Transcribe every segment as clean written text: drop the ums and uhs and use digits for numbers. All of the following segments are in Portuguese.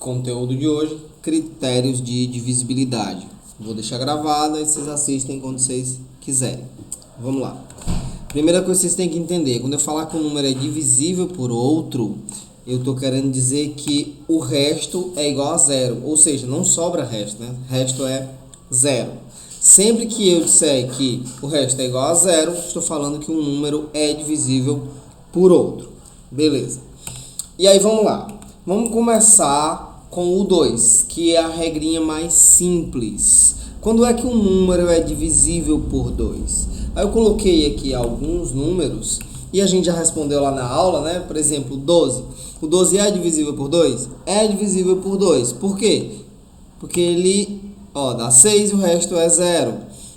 Conteúdo de hoje, critérios de divisibilidade. Vou deixar gravado e vocês assistem quando vocês quiserem. Vamos lá. Primeira coisa que vocês têm que entender, quando eu falar que um número é divisível por outro, eu estou querendo dizer que o resto é igual a zero, ou seja, não sobra resto, né? Resto é zero. Sempre que eu disser que o resto é igual a zero, estou falando que um número é divisível por outro. Beleza. E aí vamos lá. Vamos começar com o 2, que é a regrinha mais simples. Quando é que um número é divisível por 2? Aí eu coloquei aqui alguns números e a gente já respondeu lá na aula, né? Por exemplo, o 12. O 12 é divisível por 2? É divisível por 2. Por quê? Porque ele dá 6 e o resto é 0.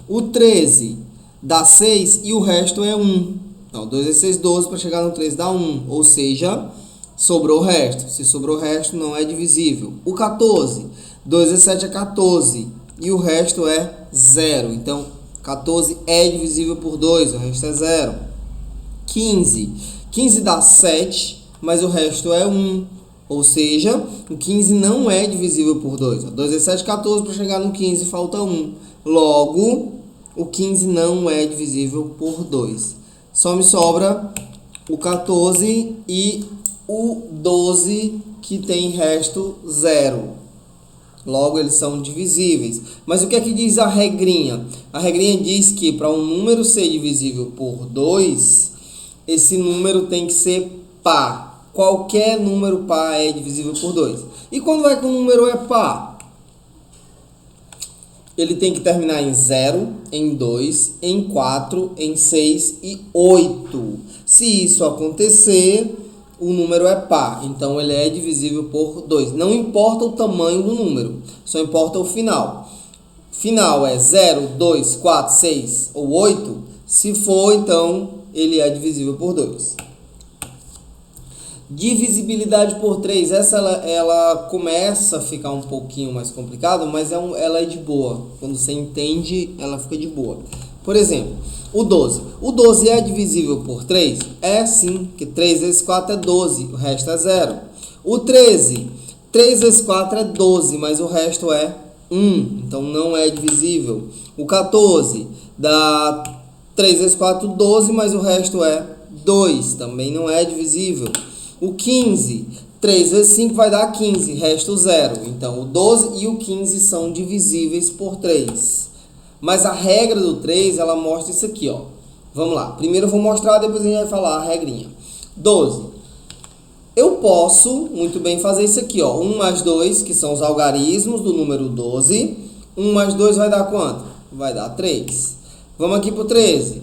O 13 dá 6 e o resto é 1. Então, 2 vezes 6, 12, para chegar no 13 dá 1. Ou seja, sobrou o resto. Se sobrou o resto, não é divisível. O 14, 2 vezes 7 é 14 e o resto é 0. Então, 14 é divisível por 2, o resto é 0. 15, 15 dá 7, mas o resto é 1. Ou seja, o 15 não é divisível por 2. 2 vezes 7 é 14, para chegar no 15 falta 1. Logo, o 15 não é divisível por 2. Só me sobra o 14 e o 12, que tem resto 0. Logo, eles são divisíveis. Mas o que é que diz a regrinha? A regrinha diz que para um número ser divisível por 2, esse número tem que ser par. Qualquer número par é divisível por 2. E quando é que um número é par? Ele tem que terminar em 0, em 2, em 4, em 6 e 8. Se isso acontecer, o número é par. Então, ele é divisível por 2. Não importa o tamanho do número, só importa o final. Final é 0, 2, 4, 6 ou 8. Se for, então, ele é divisível por 2. Divisibilidade por 3, essa ela começa a ficar um pouquinho mais complicada, mas ela é de boa. Quando você entende, ela fica de boa. Por exemplo, o 12. O 12 é divisível por 3? É sim, porque 3 vezes 4 é 12, o resto é 0. O 13. 3 vezes 4 é 12, mas o resto é 1, então não é divisível. O 14 dá 3 vezes 4, 12, mas o resto é 2, também não é divisível. O 15, 3 vezes 5 vai dar 15, resto 0. Então, o 12 e o 15 são divisíveis por 3. Mas a regra do 3, ela mostra isso aqui, ó. Vamos lá. Primeiro eu vou mostrar, depois a gente vai falar a regrinha. 12. Eu posso muito bem fazer isso aqui, ó. 1 mais 2, que são os algarismos do número 12. 1 mais 2 vai dar quanto? Vai dar 3. Vamos aqui para o 13.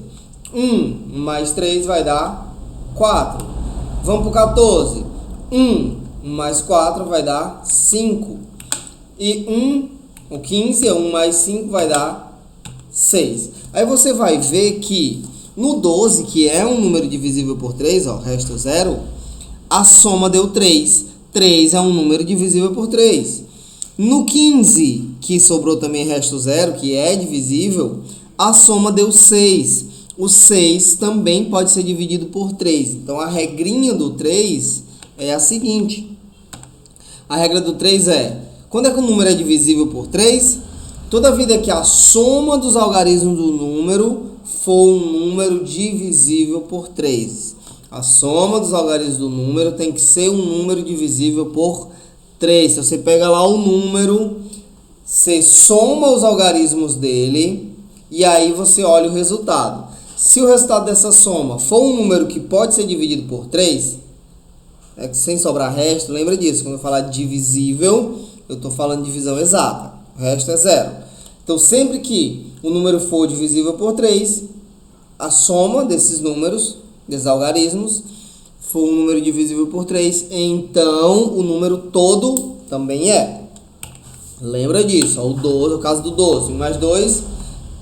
1 mais 3 vai dar 4. Vamos para o 14. 1 mais 4 vai dar 5. E o 15 é 1 mais 5 vai dar 6. Aí você vai ver que no 12, que é um número divisível por 3, ó, resto 0, a soma deu 3. 3 é um número divisível por 3. No 15, que sobrou também resto 0, que é divisível, a soma deu 6. O 6 também pode ser dividido por 3. Então, a regrinha do 3 é a seguinte. A regra do 3 é, quando é que o número é divisível por 3? Toda vida que a soma dos algarismos do número for um número divisível por 3. A soma dos algarismos do número tem que ser um número divisível por 3. Se você pega lá o número, você soma os algarismos dele e aí você olha o resultado. Se o resultado dessa soma for um número que pode ser dividido por 3, sem sobrar resto, lembra disso, quando eu falar divisível, eu estou falando de divisão exata, o resto é 0. Então, sempre que o número for divisível por 3, a soma desses números, desses algarismos, for um número divisível por 3, então o número todo também é. Lembra disso, ó, o caso do 12, 1 mais 2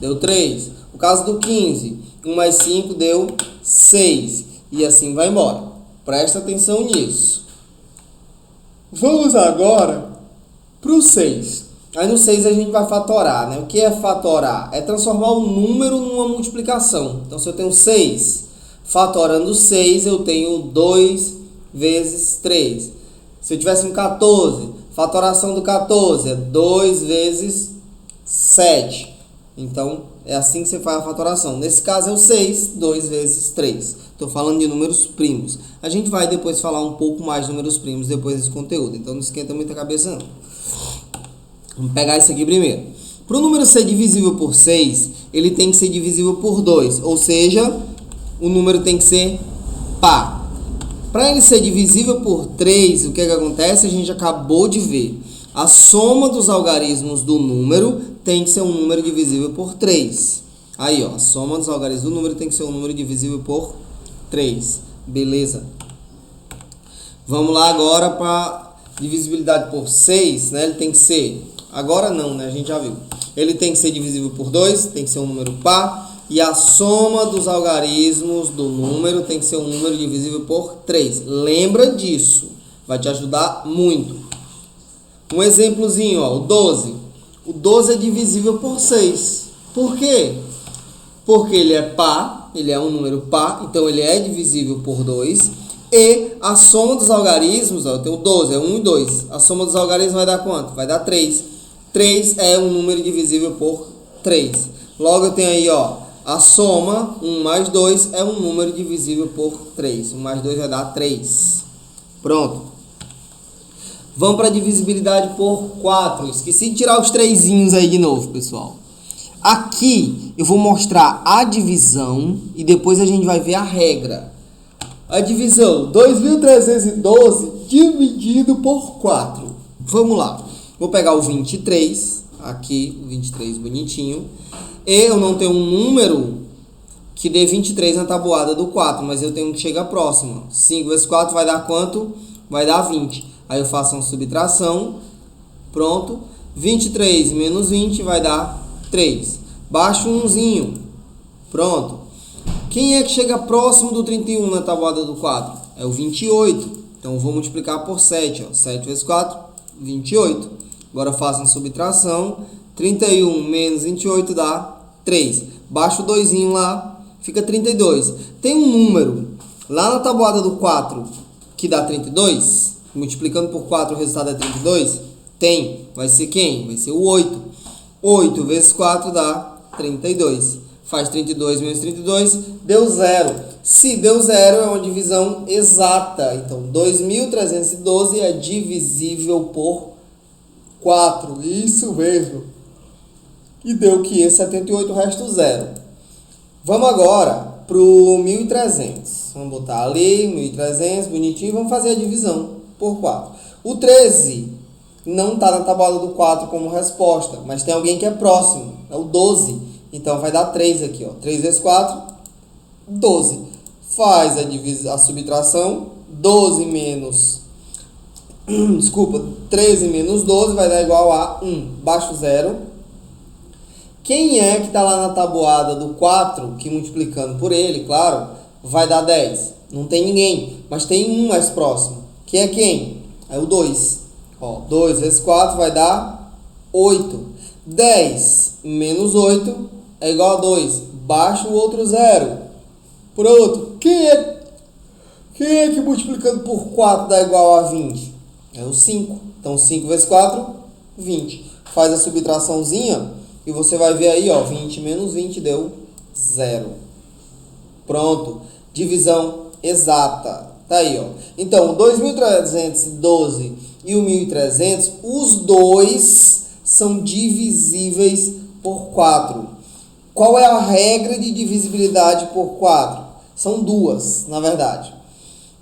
deu 3. O caso do 15, 1 mais 5 deu 6. E assim vai embora. Presta atenção nisso. Vamos agora para o 6. Aí no 6 a gente vai fatorar, né? O que é fatorar? É transformar o número numa multiplicação. Então, se eu tenho 6, fatorando 6, eu tenho 2 vezes 3. Se eu tivesse um 14, Fatoração do 14 é 2 vezes 7. Então, é assim que você faz a fatoração. Nesse caso é o 6, 2 vezes 3. Estou falando de números primos. A gente vai depois falar um pouco mais de números primos depois desse conteúdo. Então, não esquenta muito a cabeça, não. Vamos pegar isso aqui primeiro. Para o número ser divisível por 6, ele tem que ser divisível por 2. Ou seja, o número tem que ser par. Para ele ser divisível por 3, o que acontece? A gente acabou de ver. A soma dos algarismos do número tem que ser um número divisível por 3. Aí, ó, a soma dos algarismos do número tem que ser um número divisível por 3. Beleza? Vamos lá agora para divisibilidade por 6, né? Ele tem que ser... Agora não, né? A gente já viu. Ele tem que ser divisível por 2, tem que ser um número par. E a soma dos algarismos do número tem que ser um número divisível por 3. Lembra disso. Vai te ajudar muito. Um exemplozinho, ó, o 12. O 12 é divisível por 6. Por quê? Porque ele é par, ele é um número par, então ele é divisível por 2. E a soma dos algarismos, ó, eu tenho 12, é 1 e 2. A soma dos algarismos vai dar quanto? Vai dar 3. 3 é um número divisível por 3. Logo eu tenho aí, ó, a soma, 1 mais 2, é um número divisível por 3. 1 mais 2 vai dar 3. Pronto. Vamos para a divisibilidade por 4. Esqueci de tirar os trezinhos aí de novo, pessoal. Aqui eu vou mostrar a divisão e depois a gente vai ver a regra. A divisão, 2.312 dividido por 4. Vamos lá. Vou pegar o 23, aqui, o 23 bonitinho. E eu não tenho um número que dê 23 na tabuada do 4, mas eu tenho um que chega próximo. 5 vezes 4 vai dar quanto? Vai dar 20. Aí eu faço uma subtração. Pronto. 23 menos 20 vai dar 3. Baixo um umzinho. Pronto. Quem é que chega próximo do 31 na tabuada do 4? É o 28. Então eu vou multiplicar por 7. Ó. 7 vezes 4, 28. Agora eu faço uma subtração. 31 menos 28 dá 3. Baixa o 2 lá, fica 32. Tem um número lá na tabuada do 4 que dá 32. Multiplicando por 4 o resultado é 32. Tem. Vai ser quem? Vai ser o 8. 8 vezes 4 dá 32. Faz 32 menos 32, deu 0. Se deu 0, é uma divisão exata. Então, 2.312 é divisível por 4. Isso mesmo. E deu que 78, o resto 0. Vamos agora para o 1.300. Vamos botar ali, 1.300, bonitinho, e vamos fazer a divisão por 4. O 13 não está na tabuada do 4 como resposta, mas tem alguém que é próximo, é o 12. Então vai dar 3 aqui, ó. 3 vezes 4, 12. Faz a subtração, 12 menos... Desculpa, 13 menos 12 vai dar igual a 1. Baixa o 0. Quem é que está lá na tabuada do 4, que multiplicando por ele, claro, vai dar 10? Não tem ninguém, mas tem um mais próximo. Que é quem? É o 2. Ó, 2 vezes 4 vai dar 8. 10 menos 8 é igual a 2. Baixa o outro 0. Pronto. Quem é que multiplicando por 4 dá igual a 20? É o 5. Então, 5 vezes 4, 20. Faz a subtraçãozinha. E você vai ver aí, ó, 20 menos 20 deu 0. Pronto. Divisão exata. Tá aí, ó. Então, o 2.312 e o 1.300, os dois são divisíveis por 4. Qual é a regra de divisibilidade por 4? São duas, na verdade.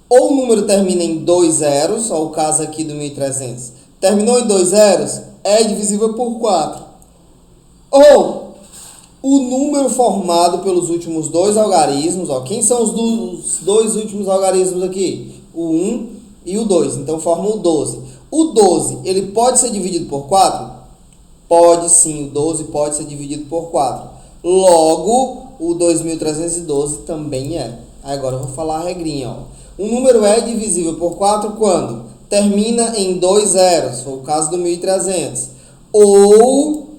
Ou o número termina em 2 zeros, ó, o caso aqui do 1.300. Terminou em 2 zeros, é divisível por 4. Ou o número formado pelos últimos dois algarismos, ó, quem são os dois últimos algarismos aqui? O 1 e o 2, então forma o 12. O 12, ele pode ser dividido por 4? Pode sim, o 12 pode ser dividido por 4. Logo, o 2.312 também é. Agora eu vou falar a regrinha, ó. Um número é divisível por 4 quando termina em 2 zeros, foi o caso do 1.300. Ou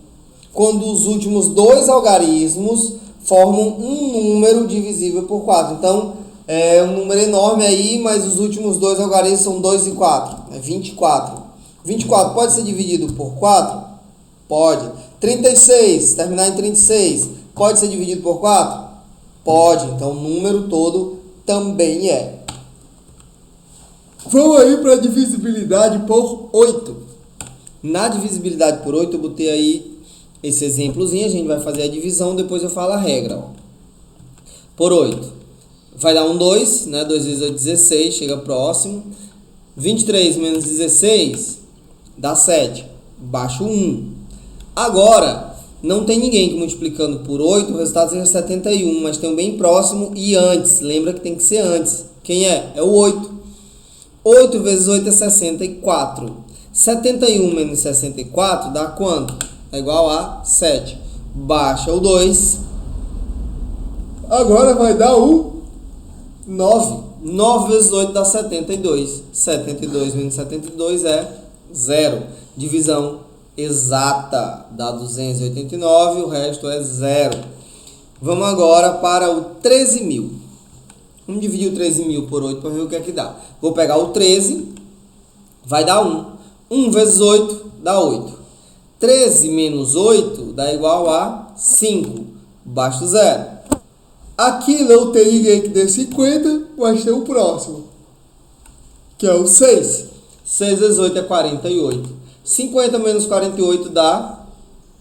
quando os últimos dois algarismos formam um número divisível por 4. Então, é um número enorme aí, mas os últimos dois algarismos são 2 e 4. É 24. 24 pode ser dividido por 4? Pode. 36, terminar em 36, pode ser dividido por 4? Pode. Então, o número todo também é. Vamos aí para a divisibilidade por 8. Na divisibilidade por 8, eu botei aí esse exemplozinho. A gente vai fazer a divisão, depois eu falo a regra. Ó. Por 8. Vai dar um 2, né? 2 vezes 8, 16, chega próximo. 23 menos 16 dá 7. Baixo 1. Agora, não tem ninguém que multiplicando por 8, o resultado seja 71, mas tem um bem próximo e antes. Lembra que tem que ser antes. Quem é? É o 8. 8 vezes 8 é 64. 71 menos 64 dá quanto? É igual a 7. Baixa o 2. Agora vai dar o 9. 9 vezes 8 dá 72. 72 menos 72 é 0. Divisão exata dá 289, o resto é 0. Vamos agora para o 13.000. Vamos dividir o 13.000 por 8 para ver o que é que dá. Vou pegar o 13, vai dar 1. 1 vezes 8 dá 8. 13 menos 8 dá igual a 5. Baixo 0. Aqui não tem ninguém que dê 50, mas tem o próximo, que é o 6. 6 vezes 8 é 48. 50 menos 48 dá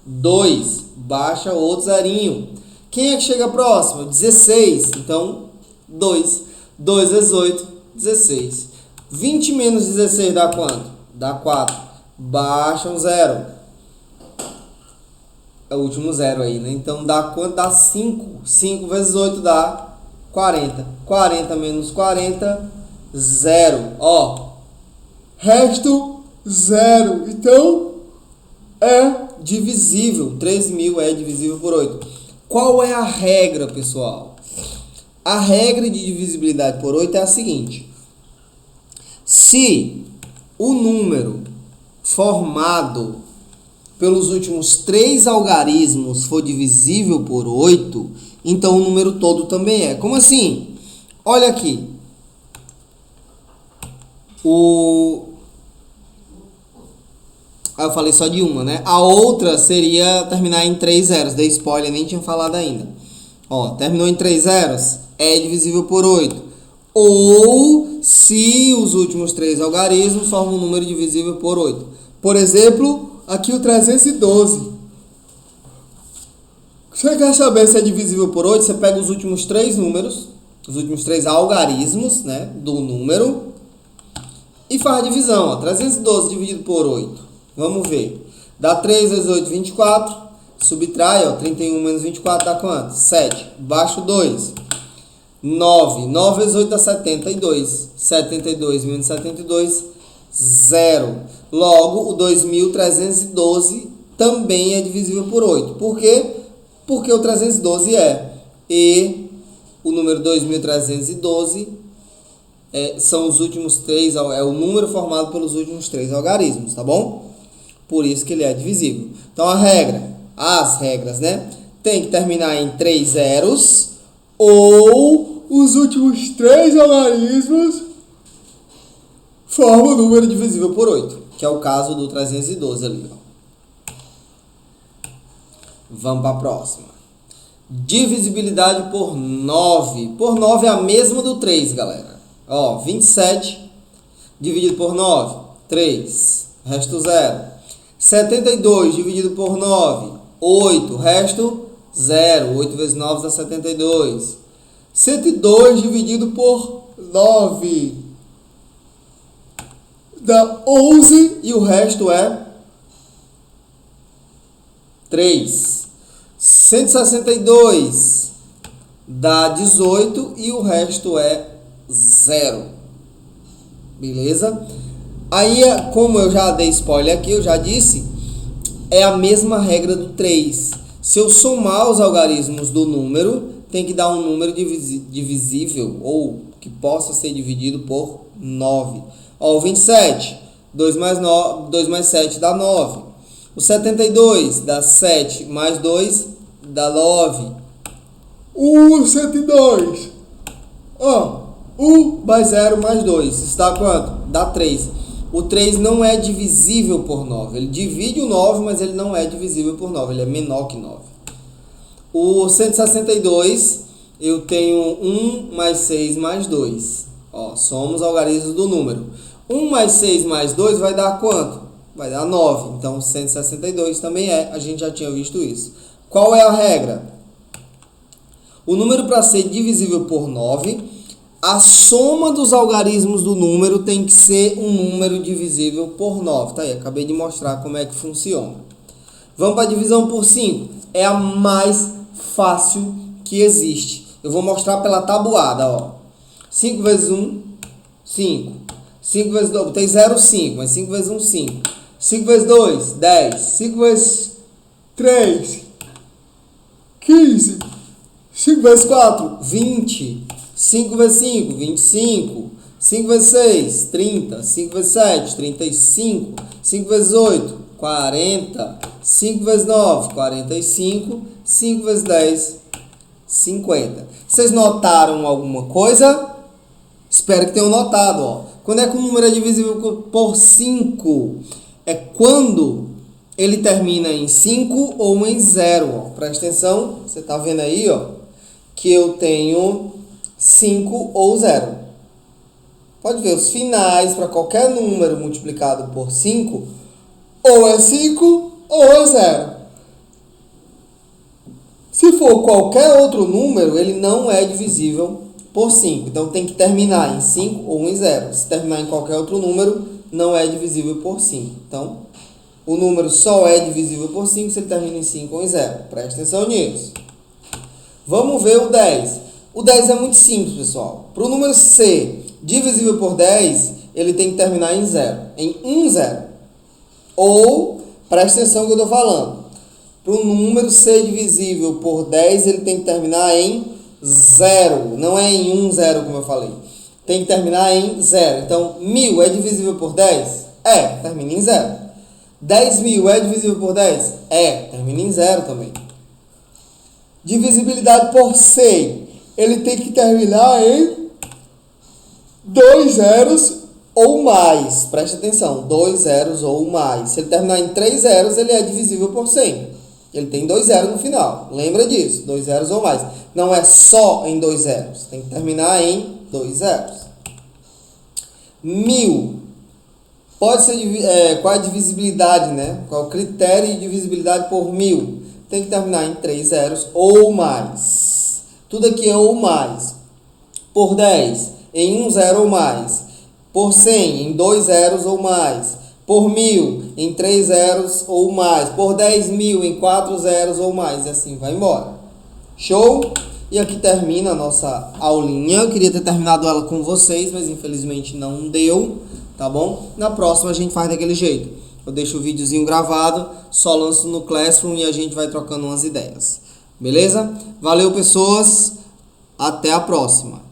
2. Baixa outro zerinho. Quem é que chega próximo? 16. Então, 2. 2 vezes 8, 16. 20 menos 16 dá quanto? Dá 4. Baixa um 0. É o último 0 aí, né? Então, dá quanto? Dá 5. 5 vezes 8 dá 40. 40 menos 40, 0. Ó, resto 0. Então, é divisível. 13.000 é divisível por 8. Qual é a regra, pessoal? A regra de divisibilidade por 8 é a seguinte. Se o número formado pelos últimos 3 algarismos for divisível por 8, então o número todo também é. Como assim? Olha aqui. Eu falei só de uma, né? A outra seria terminar em 3 zeros. Dei spoiler, nem tinha falado ainda. Ó, terminou em 3 zeros, é divisível por 8. Ou se os últimos 3 algarismos formam um número divisível por 8. Por exemplo, aqui o 312. Você quer saber se é divisível por 8? Você pega os últimos 3 números, os últimos 3 algarismos, né, do número, e faz a divisão. Ó, 312 dividido por 8. Vamos ver. Dá 3 vezes 8, 24. Subtrai, ó, 31 menos 24 dá quanto? 7. Baixo 2. 9. 9 vezes 8 dá 72. 72 menos 72, 0. Logo, o 2.312 também é divisível por 8. Por quê? Porque o 312 é. E o número 2.312 são os últimos 3, é o número formado pelos últimos 3 algarismos, tá bom? Por isso que ele é divisível. Então, as regras, né? Tem que terminar em 3 zeros ou os últimos 3 algarismos formam o número divisível por 8, que é o caso do 312 ali, ó. Vamos para a próxima. Divisibilidade por 9. Por 9 é a mesma do 3, galera. Ó, 27 dividido por 9, 3, resto 0. 72 dividido por 9, 8, resto 0. 8 vezes 9 dá 72. 102 dividido por 9 dá 11 e o resto é 3. 162 dá 18 e o resto é 0. Beleza? Aí, como eu já dei spoiler aqui, eu já disse, é a mesma regra do 3. Se eu somar os algarismos do número, tem que dar um número divisível ou que possa ser dividido por 9. Ó, o 27, 2 mais 7 dá 9. O 72 dá 7 mais 2 dá 9. O 102, ó, 1 mais 0 mais 2, isso dá quanto? Dá 3. o 3 não é divisível por 9. Ele divide o 9, mas ele não é divisível por 9. Ele é menor que 9. O 162, eu tenho 1 mais 6 mais 2. Ó, somos algarismos do número. 1 mais 6 mais 2 vai dar quanto? Vai dar 9. Então, 162 também é. A gente já tinha visto isso. Qual é a regra? O número, para ser divisível por 9, a soma dos algarismos do número tem que ser um número divisível por 9. Tá aí, acabei de mostrar como é que funciona. Vamos para a divisão por 5. É a mais fácil que existe. Eu vou mostrar pela tabuada, ó. 5 vezes 1, 5. 5 vezes 2, tem 0, 5, mas 5 vezes 1, 5. 5 vezes 2, 10. 5 vezes 3, 15. 5 vezes 4, 20. 5 vezes 5, 25. 5 vezes 6, 30. 5 vezes 7, 35. 5 vezes 8, 40. 5 vezes 9, 45. 5 vezes 10, 50. Vocês notaram alguma coisa? Espero que tenham notado, ó. Quando é que o número é divisível por 5? É quando ele termina em 5 ou em 0, ó. Presta atenção, você tá vendo aí, ó, que eu tenho 5 ou 0. Pode ver, os finais para qualquer número multiplicado por 5, ou é 5 ou é 0. Se for qualquer outro número, ele não é divisível por 5. Então, tem que terminar em 5 ou em 0. Se terminar em qualquer outro número, não é divisível por 5. Então, o número só é divisível por 5 se ele termina em 5 ou em 0. Presta atenção nisso. Vamos ver o 10. O 10 é muito simples, pessoal. Para o número ser divisível por 10, ele tem que terminar em 0. Em 1, 0. Ou, presta atenção no que eu estou falando. Para o número ser divisível por 10, ele tem que terminar em 0. Não é em 1, 0, como eu falei. Tem que terminar em 0. Então, 1000 é divisível por 10? É, termina em 0. 10.000 é divisível por 10? É, termina em 0 também. Divisibilidade por 100. Ele tem que terminar em 2 zeros ou mais. Preste atenção, 2 zeros ou mais. Se ele terminar em 3 zeros, ele é divisível por 100. Ele tem 2 zeros no final. Lembra disso, 2 zeros ou mais. Não é só em 2 zeros. Tem que terminar em 2 zeros. 1000. Pode ser, qual é a divisibilidade, né? Qual é o critério de divisibilidade por 1000? Tem que terminar em 3 zeros ou mais. Tudo aqui é ou mais. Por 10, em 1 zero ou mais. Por 100, em 2 zeros ou mais. Por 1000, em 3 zeros ou mais. Por 10.000, em 4 zeros ou mais. E assim vai embora. Show? E aqui termina a nossa aulinha. Eu queria ter terminado ela com vocês, mas infelizmente não deu. Tá bom? Na próxima a gente faz daquele jeito. Eu deixo o videozinho gravado, só lanço no Classroom e a gente vai trocando umas ideias. Beleza? Valeu, pessoas. Até a próxima.